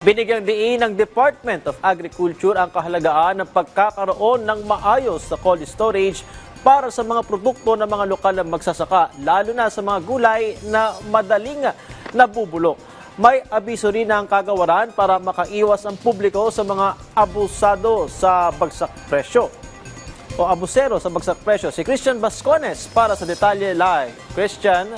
Binigyang diin ng Department of Agriculture ang kahalagaan ng pagkakaroon ng maayos na cold storage para sa mga produkto ng mga lokal na magsasaka, lalo na sa mga gulay na madaling nabubulok. May abiso rin ang kagawaran para makaiwas ang publiko sa mga abusado sa bagsak presyo o abusero sa bagsak presyo. Si Christian Bascones para sa detalye live. Christian.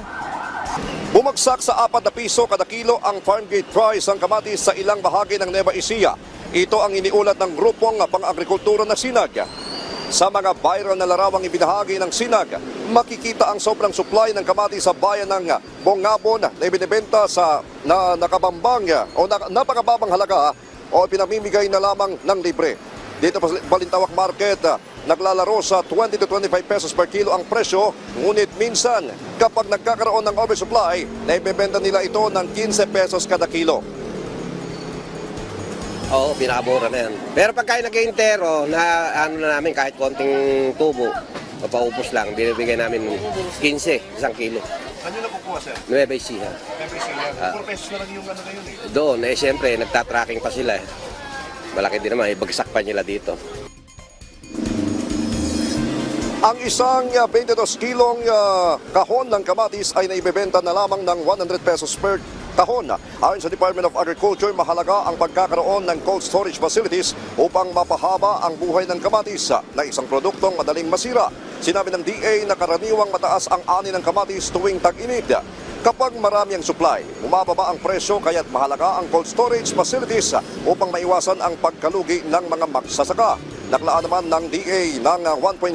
Bumagsak sa 4 na piso kada kilo ang farm gate price ng kamatis sa ilang bahagi ng Nueva Ecija. Ito ang iniulat ng grupong pang-agrikultura na SINAG. Sa mga viral na larawang ibinahagi ng SINAG, makikita ang sobrang supply ng kamatis sa bayan ng Bongabon na ibinibenta sa nakabambang o napakababang halaga o pinamimigay na lamang ng libre. Dito sa Balintawak Market, naglalaro sa 20 to 25 pesos per kilo ang presyo, ngunit minsan kapag nagkakaroon ng oversupply, naibebenta nila ito ng 15 pesos kada kilo. Oo, pinakabura na yan. Pero pagka nag-intero, na ano na namin kahit konting tubo, papaupos lang, binibigay namin 15, isang kilo. Ano na kukuha, sir? Nueva Ecija. Nueva Ecija. 4 pesos na lang yung ano ngayon eh. Doon, siyempre, nagtatracking pa sila eh. Malaki din naman, ibagsak pa nila dito. Ang isang 22 kilong kahon ng kamatis ay naibebenta na lamang ng 100 pesos per kahon. Ayon sa Department of Agriculture, mahalaga ang pagkakaroon ng cold storage facilities upang mapahaba ang buhay ng kamatis na isang produktong madaling masira. Sinabi ng DA na karaniwang mataas ang ani ng kamatis tuwing tag-init. Kapag marami ang supply, bumababa ang presyo kaya't mahalaga ang cold storage facilities upang maiwasan ang pagkalugi ng mga magsasaka. Naklaan naman ng DA ng 1.5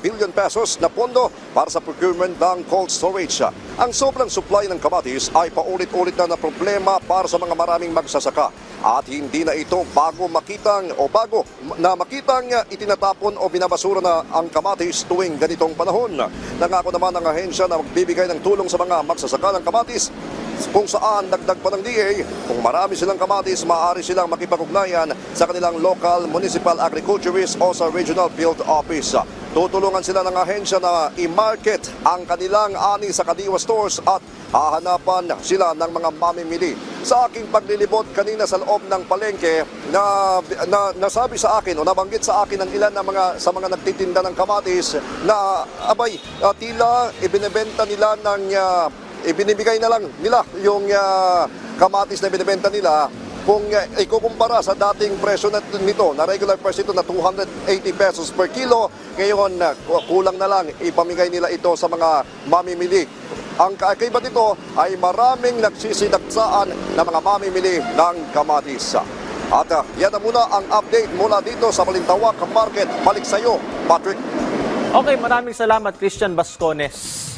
billion pesos na pondo para sa procurement ng cold storage. Ang sobrang supply ng kamatis ay paulit-ulit na problema para sa mga maraming magsasaka. At hindi na ito bago makitang itinatapon o binabasura na ang kamatis tuwing ganitong panahon. Nangako naman ang ahensya na magbibigay ng tulong sa mga magsasaka ng kamatis kung saan dagdag pa ng DA, kung marami silang kamatis, maaari silang makipag-ugnayan sa kanilang local municipal agriculturist o sa regional field office. Tutulungan sila ng ahensya na i-market ang kanilang ani sa kadiwa stores at hahanapan sila ng mga mamimili. Sa aking paglilibot kanina sa loob ng palengke, nasabi sa akin o nabanggit sa akin ng ilan sa mga nagtitinda ng kamatis na tila ibinebenta nila ibinibigay na lang nila yung kamatis na binibenta nila kung ikukumpara sa dating presyo nito na regular price ito na 280 pesos per kilo, ngayon kulang na lang ipamigay nila ito sa mga mamimili. Ang kakaiba nito ay maraming nagsisinaksaan na mga mamimili ng kamatis. At yan na muna ang update mula dito sa Balintawak Market. Balik sa iyo, Patrick. Okay, maraming salamat Christian Bascones.